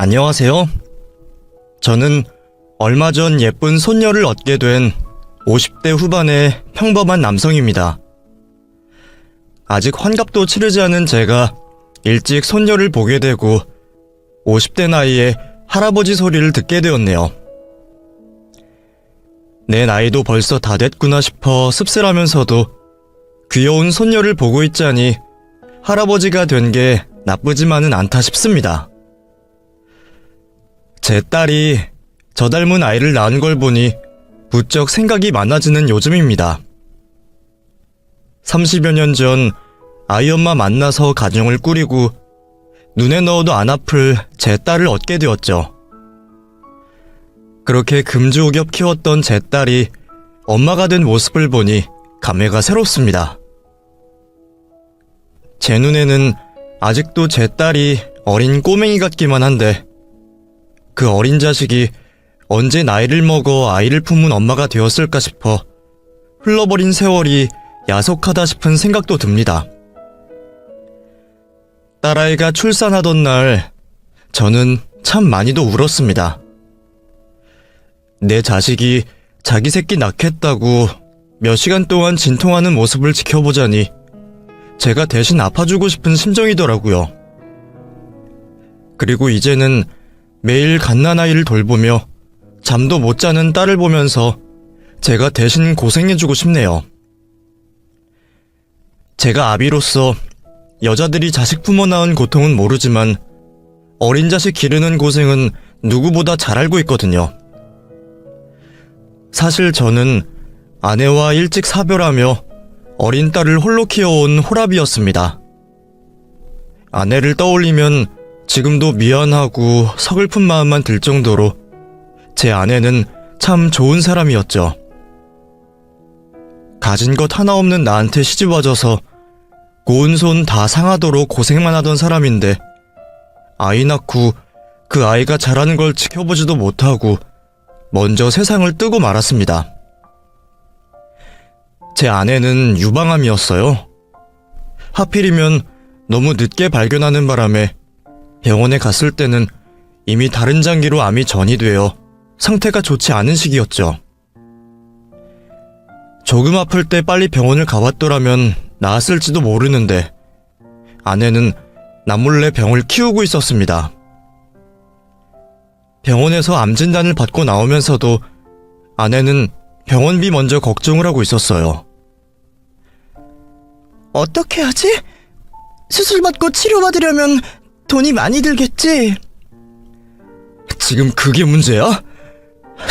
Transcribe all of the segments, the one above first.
안녕하세요. 저는 얼마 전 예쁜 손녀를 얻게 된 50대 후반의 평범한 남성입니다. 아직 환갑도 치르지 않은 제가 일찍 손녀를 보게 되고 50대 나이에 할아버지 소리를 듣게 되었네요. 내 나이도 벌써 다 됐구나 싶어 씁쓸하면서도 귀여운 손녀를 보고 있자니 할아버지가 된 게 나쁘지만은 않다 싶습니다. 제 딸이 저 닮은 아이를 낳은 걸 보니 부쩍 생각이 많아지는 요즘입니다. 30여 년 전 아이 엄마 만나서 가정을 꾸리고 눈에 넣어도 안 아플 제 딸을 얻게 되었죠. 그렇게 금주옥엽 키웠던 제 딸이 엄마가 된 모습을 보니 감회가 새롭습니다. 제 눈에는 아직도 제 딸이 어린 꼬맹이 같기만 한데 그 어린 자식이 언제 나이를 먹어 아이를 품은 엄마가 되었을까 싶어 흘러버린 세월이 야속하다 싶은 생각도 듭니다. 딸아이가 출산하던 날 저는 참 많이도 울었습니다. 내 자식이 자기 새끼 낳겠다고 몇 시간 동안 진통하는 모습을 지켜보자니 제가 대신 아파주고 싶은 심정이더라고요. 그리고 이제는 매일 갓난아이를 돌보며 잠도 못 자는 딸을 보면서 제가 대신 고생해주고 싶네요. 제가 아비로서 여자들이 자식 품어 낳은 고통은 모르지만 어린 자식 기르는 고생은 누구보다 잘 알고 있거든요. 사실 저는 아내와 일찍 사별하며 어린 딸을 홀로 키워온 호랍이었습니다. 아내를 떠올리면 지금도 미안하고 서글픈 마음만 들 정도로 제 아내는 참 좋은 사람이었죠. 가진 것 하나 없는 나한테 시집와줘서 고운 손 다 상하도록 고생만 하던 사람인데 아이 낳고 그 아이가 자라는 걸 지켜보지도 못하고 먼저 세상을 뜨고 말았습니다. 제 아내는 유방암이었어요. 하필이면 너무 늦게 발견하는 바람에 병원에 갔을 때는 이미 다른 장기로 암이 전이되어 상태가 좋지 않은 시기였죠. 조금 아플 때 빨리 병원을 가봤더라면 나았을지도 모르는데 아내는 남몰래 병을 키우고 있었습니다. 병원에서 암 진단을 받고 나오면서도 아내는 병원비 먼저 걱정을 하고 있었어요. 어떻게 하지? 수술 받고 치료받으려면 돈이 많이 들겠지? 지금 그게 문제야?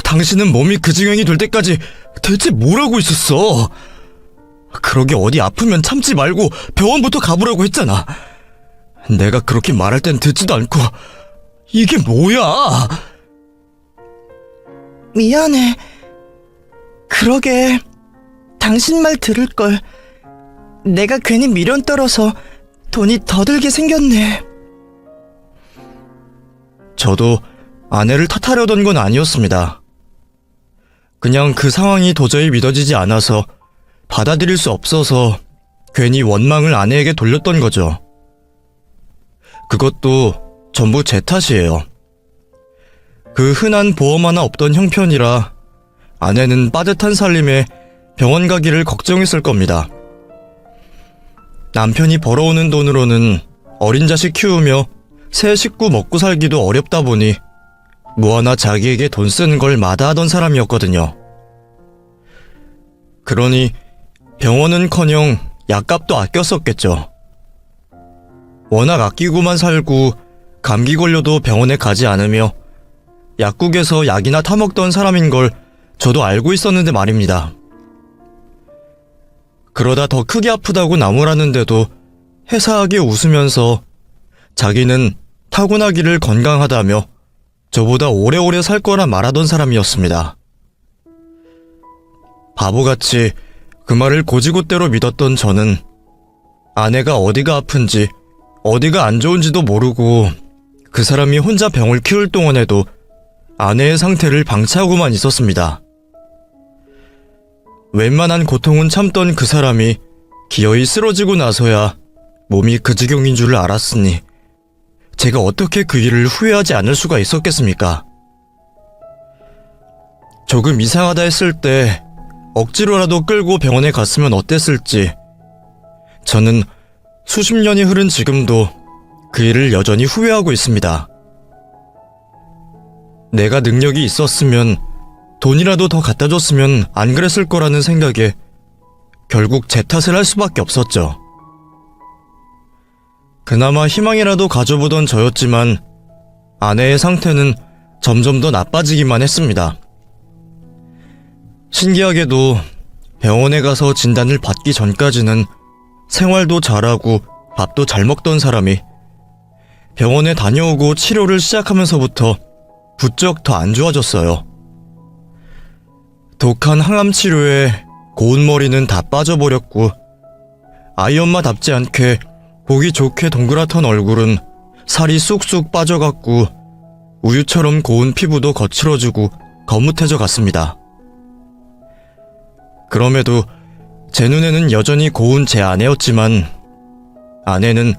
당신은 몸이 그 지경이 될 때까지 대체 뭘 하고 있었어? 그러게 어디 아프면 참지 말고 병원부터 가보라고 했잖아. 내가 그렇게 말할 땐 듣지도 않고 이게 뭐야? 미안해. 그러게 당신 말 들을걸. 내가 괜히 미련 떨어서 돈이 더 들게 생겼네. 저도 아내를 탓하려던 건 아니었습니다. 그냥 그 상황이 도저히 믿어지지 않아서 받아들일 수 없어서 괜히 원망을 아내에게 돌렸던 거죠. 그것도 전부 제 탓이에요. 그 흔한 보험 하나 없던 형편이라 아내는 빠듯한 살림에 병원 가기를 걱정했을 겁니다. 남편이 벌어오는 돈으로는 어린 자식 키우며 새 식구 먹고 살기도 어렵다 보니 뭐 하나 자기에게 돈 쓰는 걸 마다하던 사람이었거든요. 그러니 병원은커녕 약값도 아껴 썼겠죠. 워낙 아끼고만 살고 감기 걸려도 병원에 가지 않으며 약국에서 약이나 타먹던 사람인 걸 저도 알고 있었는데 말입니다. 그러다 더 크게 아프다고 나무라는데도 해사하게 웃으면서 자기는 타고나기를 건강하다며 저보다 오래오래 살 거라 말하던 사람이었습니다. 바보같이 그 말을 고지고대로 믿었던 저는 아내가 어디가 아픈지 어디가 안 좋은지도 모르고 그 사람이 혼자 병을 키울 동안에도 아내의 상태를 방치하고만 있었습니다. 웬만한 고통은 참던 그 사람이 기어이 쓰러지고 나서야 몸이 그 지경인 줄을 알았으니 제가 어떻게 그 일을 후회하지 않을 수가 있었겠습니까? 조금 이상하다 했을 때 억지로라도 끌고 병원에 갔으면 어땠을지, 저는 수십 년이 흐른 지금도 그 일을 여전히 후회하고 있습니다. 내가 능력이 있었으면, 돈이라도 더 갖다 줬으면 안 그랬을 거라는 생각에 결국 제 탓을 할 수밖에 없었죠. 그나마 희망이라도 가져보던 저였지만 아내의 상태는 점점 더 나빠지기만 했습니다. 신기하게도 병원에 가서 진단을 받기 전까지는 생활도 잘하고 밥도 잘 먹던 사람이 병원에 다녀오고 치료를 시작하면서부터 부쩍 더 안 좋아졌어요. 독한 항암 치료에 고운 머리는 다 빠져버렸고, 아이 엄마답지 않게 보기 좋게 동그랗던 얼굴은 살이 쑥쑥 빠져갔고, 우유처럼 고운 피부도 거칠어지고 거뭇해져 갔습니다. 그럼에도 제 눈에는 여전히 고운 제 아내였지만, 아내는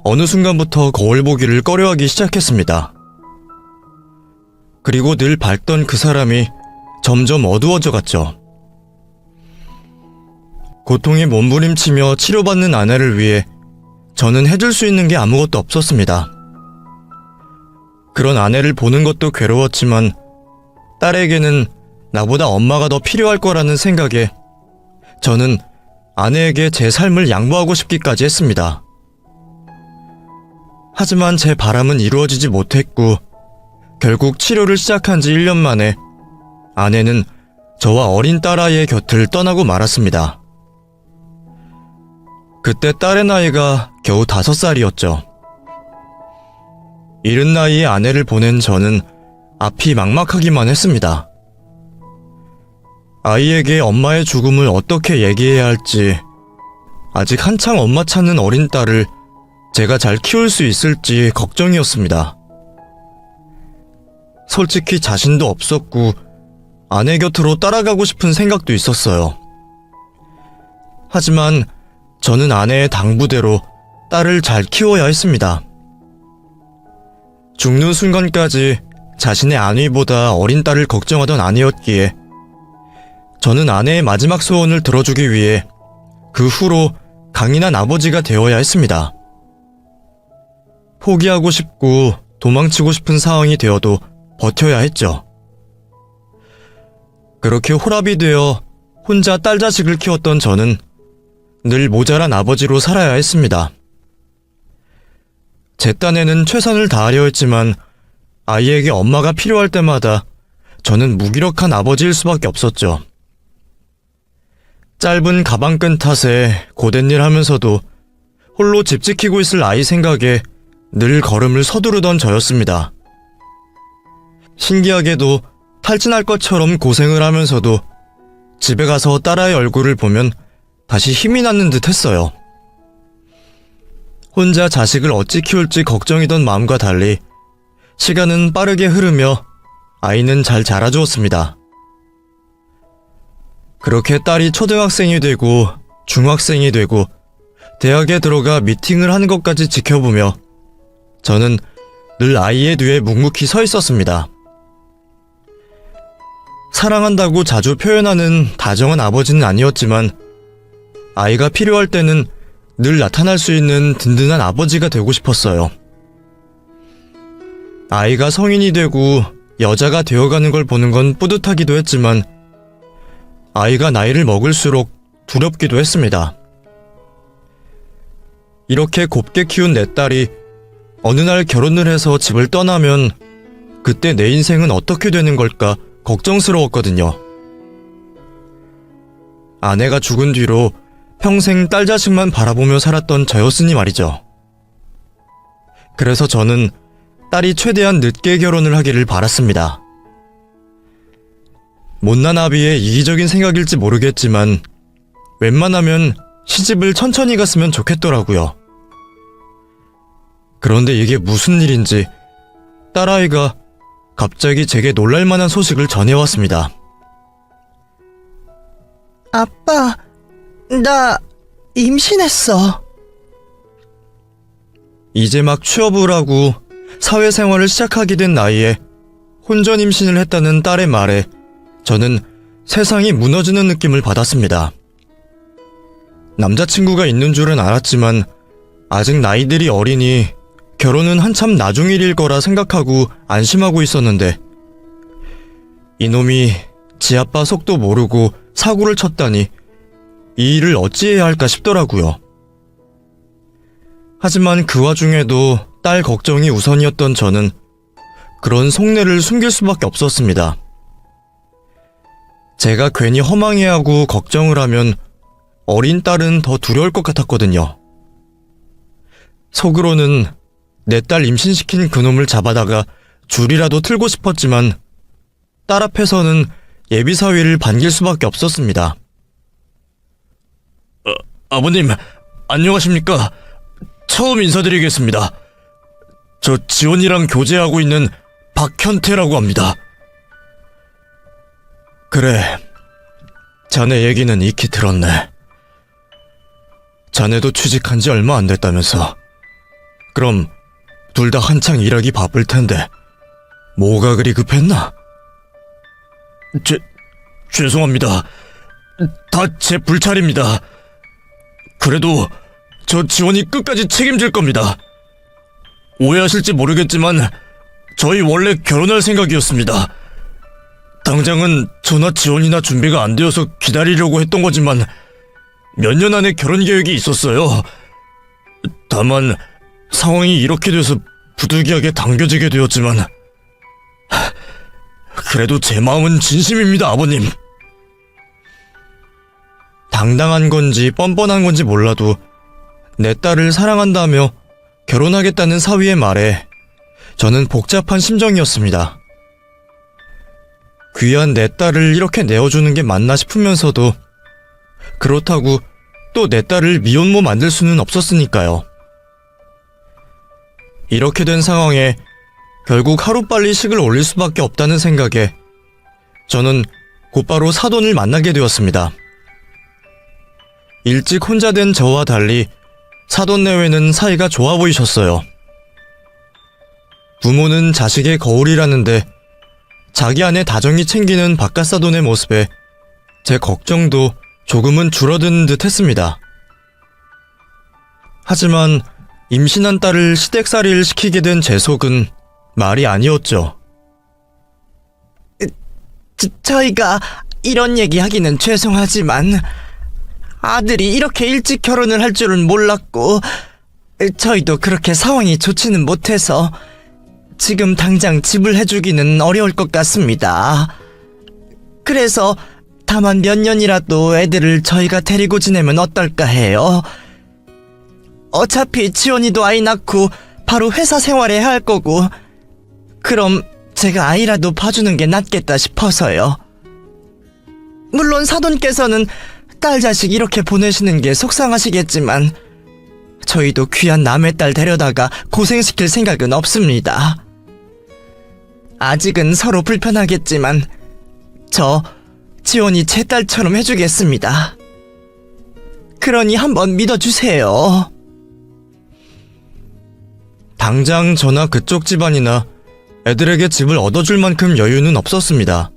어느 순간부터 거울 보기를 꺼려하기 시작했습니다. 그리고 늘 밝던 그 사람이 점점 어두워져 갔죠. 고통에 몸부림치며 치료받는 아내를 위해 저는 해줄 수 있는 게 아무것도 없었습니다. 그런 아내를 보는 것도 괴로웠지만 딸에게는 나보다 엄마가 더 필요할 거라는 생각에 저는 아내에게 제 삶을 양보하고 싶기까지 했습니다. 하지만 제 바람은 이루어지지 못했고, 결국 치료를 시작한 지 1년 만에 아내는 저와 어린 딸아이의 곁을 떠나고 말았습니다. 그때 딸의 나이가 겨우 5살이었죠. 이른 나이에 아내를 보낸 저는 앞이 막막하기만 했습니다. 아이에게 엄마의 죽음을 어떻게 얘기해야 할지, 아직 한창 엄마 찾는 어린 딸을 제가 잘 키울 수 있을지 걱정이었습니다. 솔직히 자신도 없었고 아내 곁으로 따라가고 싶은 생각도 있었어요. 하지만 저는 아내의 당부대로 딸을 잘 키워야 했습니다. 죽는 순간까지 자신의 안위보다 어린 딸을 걱정하던 아내였기에 저는 아내의 마지막 소원을 들어주기 위해 그 후로 강인한 아버지가 되어야 했습니다. 포기하고 싶고 도망치고 싶은 상황이 되어도 버텨야 했죠. 그렇게 홀압이 되어 혼자 딸 자식을 키웠던 저는 늘 모자란 아버지로 살아야 했습니다. 제 딴에는 최선을 다하려 했지만 아이에게 엄마가 필요할 때마다 저는 무기력한 아버지일 수밖에 없었죠. 짧은 가방끈 탓에 고된 일 하면서도 홀로 집 지키고 있을 아이 생각에 늘 걸음을 서두르던 저였습니다. 신기하게도 탈진할 것처럼 고생을 하면서도 집에 가서 딸아이 얼굴을 보면 다시 힘이 나는 듯 했어요. 혼자 자식을 어찌 키울지 걱정이던 마음과 달리 시간은 빠르게 흐르며 아이는 잘 자라주었습니다. 그렇게 딸이 초등학생이 되고 중학생이 되고 대학에 들어가 미팅을 하는 것까지 지켜보며 저는 늘 아이의 뒤에 묵묵히 서 있었습니다. 사랑한다고 자주 표현하는 다정한 아버지는 아니었지만 아이가 필요할 때는 늘 나타날 수 있는 든든한 아버지가 되고 싶었어요. 아이가 성인이 되고 여자가 되어가는 걸 보는 건 뿌듯하기도 했지만 아이가 나이를 먹을수록 두렵기도 했습니다. 이렇게 곱게 키운 내 딸이 어느 날 결혼을 해서 집을 떠나면 그때 내 인생은 어떻게 되는 걸까 걱정스러웠거든요. 아내가 죽은 뒤로 평생 딸 자식만 바라보며 살았던 저였으니 말이죠. 그래서 저는 딸이 최대한 늦게 결혼을 하기를 바랐습니다. 못난 아비의 이기적인 생각일지 모르겠지만 웬만하면 시집을 천천히 갔으면 좋겠더라고요. 그런데 이게 무슨 일인지 딸아이가 갑자기 제게 놀랄만한 소식을 전해왔습니다. 아빠, 나 임신했어. 이제 막 취업을 하고 사회생활을 시작하게 된 나이에 혼전 임신을 했다는 딸의 말에 저는 세상이 무너지는 느낌을 받았습니다. 남자친구가 있는 줄은 알았지만 아직 나이들이 어리니 결혼은 한참 나중 일일 거라 생각하고 안심하고 있었는데 이놈이 지 아빠 속도 모르고 사고를 쳤다니 이 일을 어찌해야 할까 싶더라고요. 하지만 그 와중에도 딸 걱정이 우선이었던 저는 그런 속내를 숨길 수밖에 없었습니다. 제가 괜히 허망해하고 걱정을 하면 어린 딸은 더 두려울 것 같았거든요. 속으로는 내 딸 임신시킨 그놈을 잡아다가 줄이라도 틀고 싶었지만 딸 앞에서는 예비사위를 반길 수밖에 없었습니다. 아버님, 안녕하십니까? 처음 인사드리겠습니다. 저 지원이랑 교제하고 있는 박현태라고 합니다. 그래, 자네 얘기는 익히 들었네. 자네도 취직한 지 얼마 안 됐다면서. 그럼 둘 다 한창 일하기 바쁠 텐데 뭐가 그리 급했나? 죄송합니다. 다 제 불찰입니다. 그래도 저 지원이 끝까지 책임질 겁니다. 오해하실지 모르겠지만 저희 원래 결혼할 생각이었습니다. 당장은 저나 지원이나 준비가 안 되어서 기다리려고 했던 거지만 몇 년 안에 결혼 계획이 있었어요. 다만 상황이 이렇게 돼서 부득이하게 당겨지게 되었지만 그래도 제 마음은 진심입니다, 아버님. 당당한 건지 뻔뻔한 건지 몰라도 내 딸을 사랑한다며 결혼하겠다는 사위의 말에 저는 복잡한 심정이었습니다. 귀한 내 딸을 이렇게 내어주는 게 맞나 싶으면서도 그렇다고 또 내 딸을 미혼모 만들 수는 없었으니까요. 이렇게 된 상황에 결국 하루빨리 식을 올릴 수밖에 없다는 생각에 저는 곧바로 사돈을 만나게 되었습니다. 일찍 혼자 된 저와 달리 사돈 내외는 사이가 좋아 보이셨어요. 부모는 자식의 거울이라는데 자기 안에 다정히 챙기는 바깥사돈의 모습에 제 걱정도 조금은 줄어드는 듯 했습니다. 하지만 임신한 딸을 시댁살이를 시키게 된 제 속은 말이 아니었죠. 저희가 이런 얘기 하기는 죄송하지만 아들이 이렇게 일찍 결혼을 할 줄은 몰랐고 저희도 그렇게 상황이 좋지는 못해서 지금 당장 집을 해주기는 어려울 것 같습니다. 그래서 다만 몇 년이라도 애들을 저희가 데리고 지내면 어떨까 해요. 어차피 지원이도 아이 낳고 바로 회사 생활해야 할 거고 그럼 제가 아이라도 봐주는 게 낫겠다 싶어서요. 물론 사돈께서는 딸 자식 이렇게 보내시는 게 속상하시겠지만 저희도 귀한 남의 딸 데려다가 고생시킬 생각은 없습니다. 아직은 서로 불편하겠지만 저 지원이 제 딸처럼 해주겠습니다. 그러니 한번 믿어주세요. 당장 저나 그쪽 집안이나 애들에게 집을 얻어줄 만큼 여유는 없었습니다.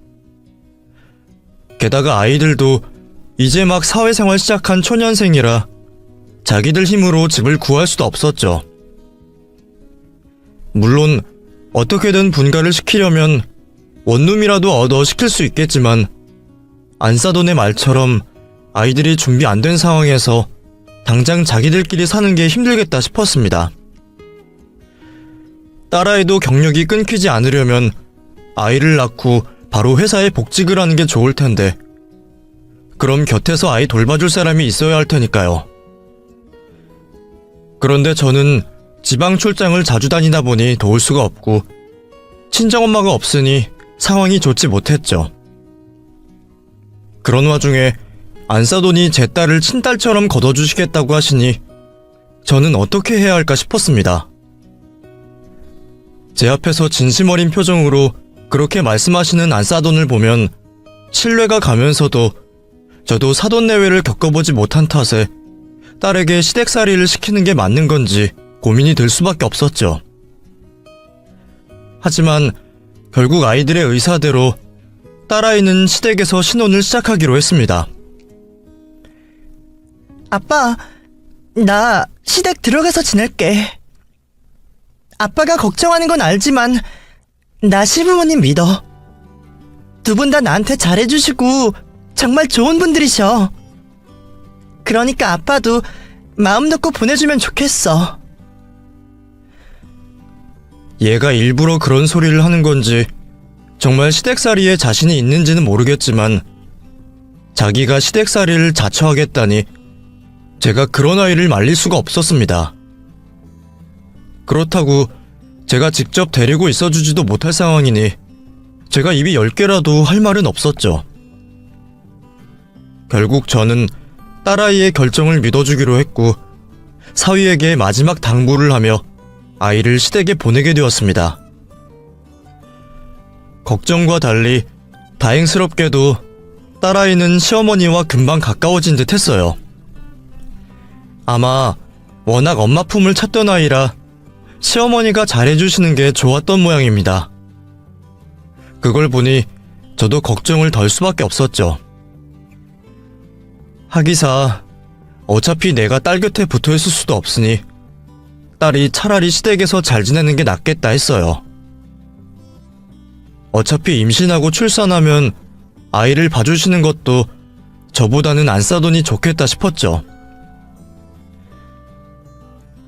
게다가 아이들도 이제 막 사회생활 시작한 초년생이라 자기들 힘으로 집을 구할 수도 없었죠. 물론 어떻게든 분가를 시키려면 원룸이라도 얻어 시킬 수 있겠지만 안사돈의 말처럼 아이들이 준비 안 된 상황에서 당장 자기들끼리 사는 게 힘들겠다 싶었습니다. 딸아이도 경력이 끊기지 않으려면 아이를 낳고 바로 회사에 복직을 하는 게 좋을 텐데 그럼 곁에서 아이 돌봐줄 사람이 있어야 할 테니까요. 그런데 저는 지방 출장을 자주 다니다 보니 도울 수가 없고 친정엄마가 없으니 상황이 좋지 못했죠. 그런 와중에 안사돈이 제 딸을 친딸처럼 걷어주시겠다고 하시니 저는 어떻게 해야 할까 싶었습니다. 제 앞에서 진심 어린 표정으로 그렇게 말씀하시는 안사돈을 보면 신뢰가 가면서도 저도 사돈 내외를 겪어보지 못한 탓에 딸에게 시댁살이를 시키는 게 맞는 건지 고민이 될 수밖에 없었죠. 하지만 결국 아이들의 의사대로 딸아이는 시댁에서 신혼을 시작하기로 했습니다. 아빠, 나 시댁 들어가서 지낼게. 아빠가 걱정하는 건 알지만 나 시부모님 믿어. 두 분 다 나한테 잘해주시고 정말 좋은 분들이셔. 그러니까 아빠도 마음 놓고 보내주면 좋겠어. 얘가 일부러 그런 소리를 하는 건지 정말 시댁살이에 자신이 있는지는 모르겠지만 자기가 시댁살이를 자처하겠다니 제가 그런 아이를 말릴 수가 없었습니다. 그렇다고 제가 직접 데리고 있어주지도 못할 상황이니 제가 입이 10개라도 할 말은 없었죠. 결국 저는 딸아이의 결정을 믿어주기로 했고 사위에게 마지막 당부를 하며 아이를 시댁에 보내게 되었습니다. 걱정과 달리 다행스럽게도 딸아이는 시어머니와 금방 가까워진 듯 했어요. 아마 워낙 엄마 품을 찾던 아이라 시어머니가 잘해주시는 게 좋았던 모양입니다. 그걸 보니 저도 걱정을 덜 수밖에 없었죠. 하기사 어차피 내가 딸 곁에 붙어있을 수도 없으니 딸이 차라리 시댁에서 잘 지내는 게 낫겠다 했어요. 어차피 임신하고 출산하면 아이를 봐주시는 것도 저보다는 안 싸더니 좋겠다 싶었죠.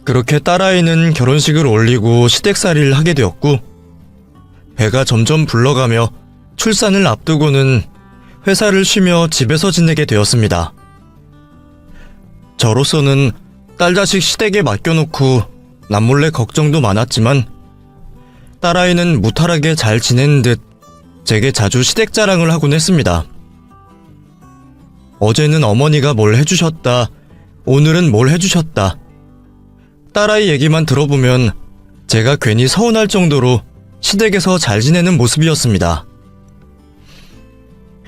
그렇게 딸아이는 결혼식을 올리고 시댁살이를 하게 되었고 배가 점점 불러가며 출산을 앞두고는 회사를 쉬며 집에서 지내게 되었습니다. 저로서는 딸 자식 시댁에 맡겨놓고 남몰래 걱정도 많았지만 딸아이는 무탈하게 잘 지내는 듯 제게 자주 시댁 자랑을 하곤 했습니다. 어제는 어머니가 뭘 해주셨다, 오늘은 뭘 해주셨다. 딸아이 얘기만 들어보면 제가 괜히 서운할 정도로 시댁에서 잘 지내는 모습이었습니다.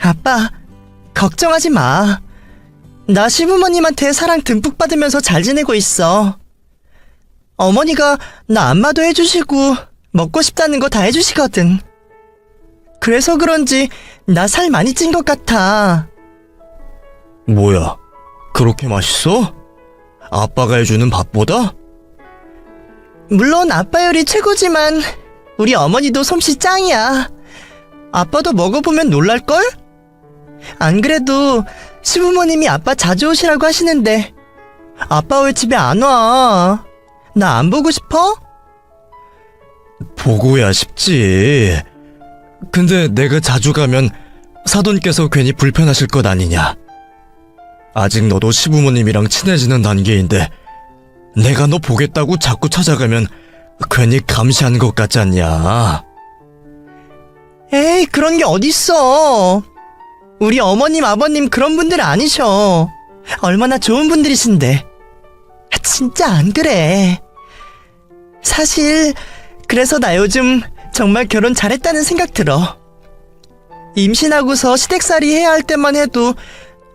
아빠, 걱정하지 마. 나 시부모님한테 사랑 듬뿍 받으면서 잘 지내고 있어. 어머니가 나 안마도 해주시고 먹고 싶다는 거 다 해주시거든. 그래서 그런지 나 살 많이 찐 것 같아. 뭐야, 그렇게 맛있어? 아빠가 해주는 밥보다? 물론 아빠 요리 최고지만 우리 어머니도 솜씨 짱이야. 아빠도 먹어보면 놀랄걸? 안 그래도 시부모님이 아빠 자주 오시라고 하시는데 아빠 왜 집에 안 와? 나 안 보고 싶어? 보고야 싶지. 근데 내가 자주 가면 사돈께서 괜히 불편하실 것 아니냐. 아직 너도 시부모님이랑 친해지는 단계인데 내가 너 보겠다고 자꾸 찾아가면 괜히 감시하는 것 같지 않냐? 에이, 그런 게 어딨어. 우리 어머님, 아버님 그런 분들 아니셔. 얼마나 좋은 분들이신데. 진짜 안 그래. 사실 그래서 나 요즘 정말 결혼 잘했다는 생각 들어. 임신하고서 시댁살이 해야 할 때만 해도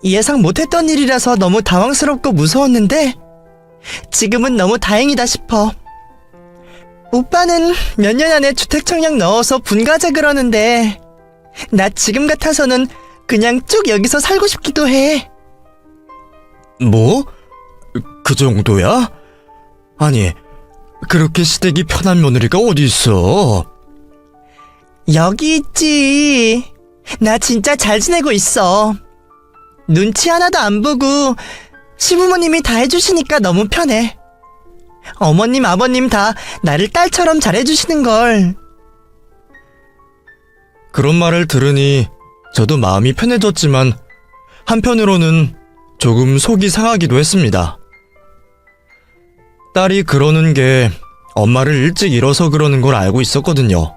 예상 못했던 일이라서 너무 당황스럽고 무서웠는데 지금은 너무 다행이다 싶어. 오빠는 몇 년 안에 주택청약 넣어서 분가자 그러는데 나 지금 같아서는 그냥 쭉 여기서 살고 싶기도 해. 뭐? 그 정도야? 아니, 그렇게 시댁이 편한 며느리가 어디 있어? 여기 있지. 나 진짜 잘 지내고 있어. 눈치 하나도 안 보고 시부모님이 다 해주시니까 너무 편해. 어머님, 아버님 다 나를 딸처럼 잘해주시는걸. 그런 말을 들으니 저도 마음이 편해졌지만 한편으로는 조금 속이 상하기도 했습니다. 딸이 그러는 게 엄마를 일찍 잃어서 그러는 걸 알고 있었거든요.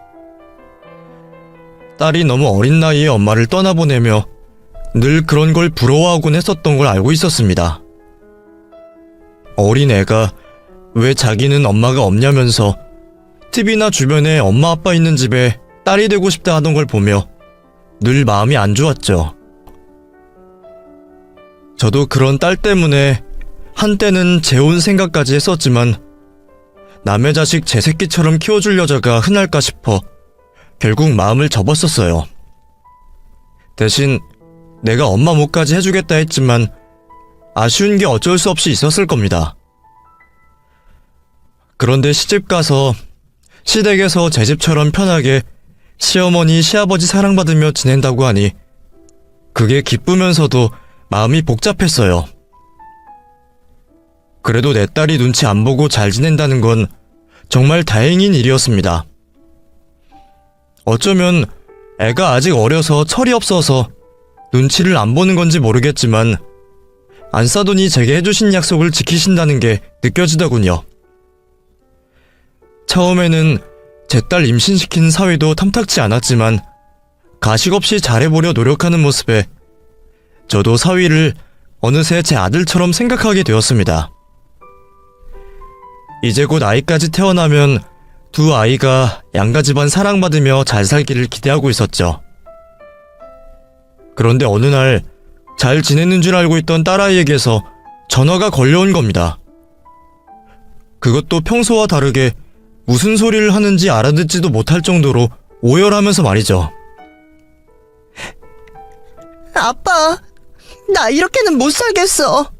딸이 너무 어린 나이에 엄마를 떠나보내며 늘 그런 걸 부러워하곤 했었던 걸 알고 있었습니다. 어린 애가 왜 자기는 엄마가 없냐면서 TV나 주변에 엄마 아빠 있는 집에 딸이 되고 싶다 하던 걸 보며 늘 마음이 안 좋았죠. 저도 그런 딸 때문에 한때는 재혼 생각까지 했었지만 남의 자식 제 새끼처럼 키워줄 여자가 흔할까 싶어 결국 마음을 접었었어요. 대신 내가 엄마 몫까지 해주겠다 했지만 아쉬운 게 어쩔 수 없이 있었을 겁니다. 그런데 시집가서 시댁에서 제 집처럼 편하게 시어머니, 시아버지 사랑받으며 지낸다고 하니 그게 기쁘면서도 마음이 복잡했어요. 그래도 내 딸이 눈치 안 보고 잘 지낸다는 건 정말 다행인 일이었습니다. 어쩌면 애가 아직 어려서 철이 없어서 눈치를 안 보는 건지 모르겠지만 안 싸더니 제게 해주신 약속을 지키신다는 게 느껴지더군요. 처음에는 제 딸 임신시킨 사위도 탐탁치 않았지만 가식 없이 잘해보려 노력하는 모습에 저도 사위를 어느새 제 아들처럼 생각하게 되었습니다. 이제 곧 아이까지 태어나면 두 아이가 양가 집안 사랑받으며 잘 살기를 기대하고 있었죠. 그런데 어느 날 잘 지내는 줄 알고 있던 딸아이에게서 전화가 걸려온 겁니다. 그것도 평소와 다르게 무슨 소리를 하는지 알아듣지도 못할 정도로 오열하면서 말이죠. 아빠, 나 이렇게는 못 살겠어.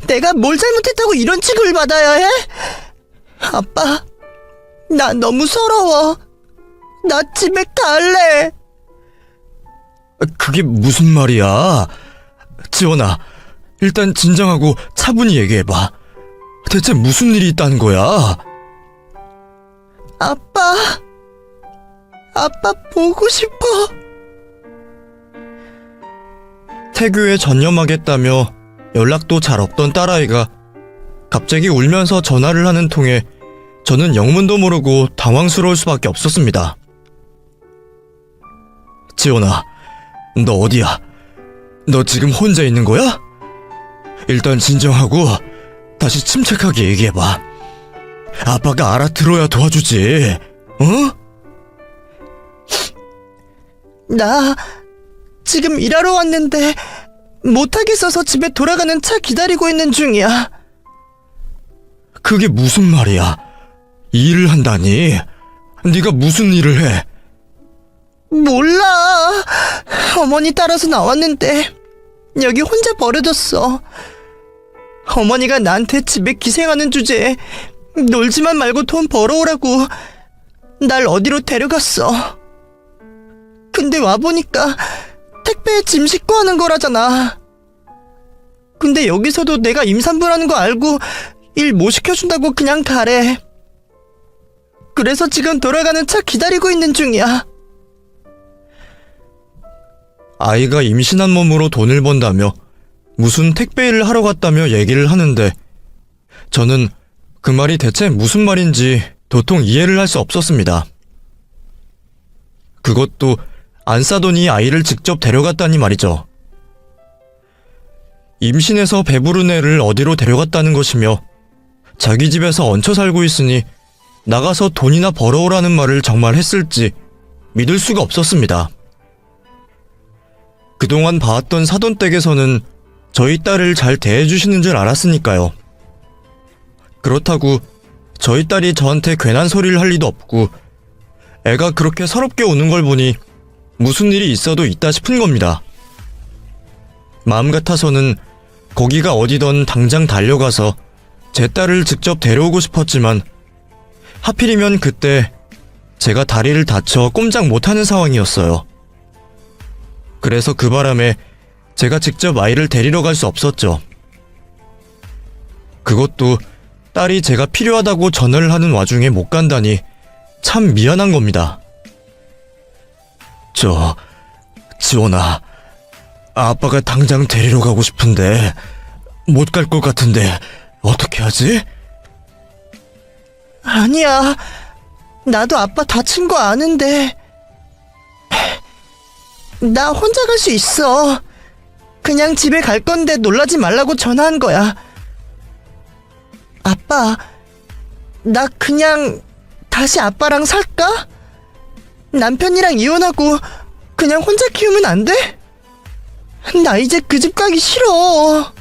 내가 뭘 잘못했다고 이런 취급을 받아야 해? 아빠, 나 너무 서러워. 나 집에 갈래. 그게 무슨 말이야? 지원아, 일단 진정하고 차분히 얘기해봐. 대체 무슨 일이 있다는 거야? 아빠 보고 싶어. 태교에 전념하겠다며 연락도 잘 없던 딸아이가 갑자기 울면서 전화를 하는 통에 저는 영문도 모르고 당황스러울 수밖에 없었습니다. 지원아, 너 어디야? 너 지금 혼자 있는 거야? 일단 진정하고 다시 침착하게 얘기해봐. 아빠가 알아들어야 도와주지, 어? 나 지금 일하러 왔는데 못하겠어서 집에 돌아가는 차 기다리고 있는 중이야. 그게 무슨 말이야? 일을 한다니? 네가 무슨 일을 해? 몰라. 어머니 따라서 나왔는데 여기 혼자 버려졌어. 어머니가 나한테 집에 기생하는 주제에 놀지만 말고 돈 벌어오라고 날 어디로 데려갔어. 근데 와보니까 택배에 짐 싣고 하는 거라잖아. 근데 여기서도 내가 임산부라는 거 알고 일 못 시켜준다고 그냥 가래. 그래서 지금 돌아가는 차 기다리고 있는 중이야. 아이가 임신한 몸으로 돈을 번다며 무슨 택배 일을 하러 갔다며 얘기를 하는데 저는 그 말이 대체 무슨 말인지 도통 이해를 할 수 없었습니다. 그것도 안 싸더니 아이를 직접 데려갔다니 말이죠. 임신해서 배부른 애를 어디로 데려갔다는 것이며 자기 집에서 얹혀 살고 있으니 나가서 돈이나 벌어오라는 말을 정말 했을지 믿을 수가 없었습니다. 그동안 봐왔던 사돈댁에서는 저희 딸을 잘 대해주시는 줄 알았으니까요. 그렇다고 저희 딸이 저한테 괜한 소리를 할 리도 없고 애가 그렇게 서럽게 우는 걸 보니 무슨 일이 있어도 있다 싶은 겁니다. 마음 같아서는 거기가 어디던 당장 달려가서 제 딸을 직접 데려오고 싶었지만 하필이면 그때 제가 다리를 다쳐 꼼짝 못하는 상황이었어요. 그래서 그 바람에 제가 직접 아이를 데리러 갈 수 없었죠. 그것도 딸이 제가 필요하다고 전화를 하는 와중에 못 간다니 참 미안한 겁니다. 지원아, 아빠가 당장 데리러 가고 싶은데 못 갈 것 같은데 어떻게 하지? 아니야. 나도 아빠 다친 거 아는데. 나 혼자 갈 수 있어. 그냥 집에 갈 건데 놀라지 말라고 전화한 거야. 아빠, 나 그냥 다시 아빠랑 살까? 남편이랑 이혼하고 그냥 혼자 키우면 안 돼? 나 이제 그 집 가기 싫어.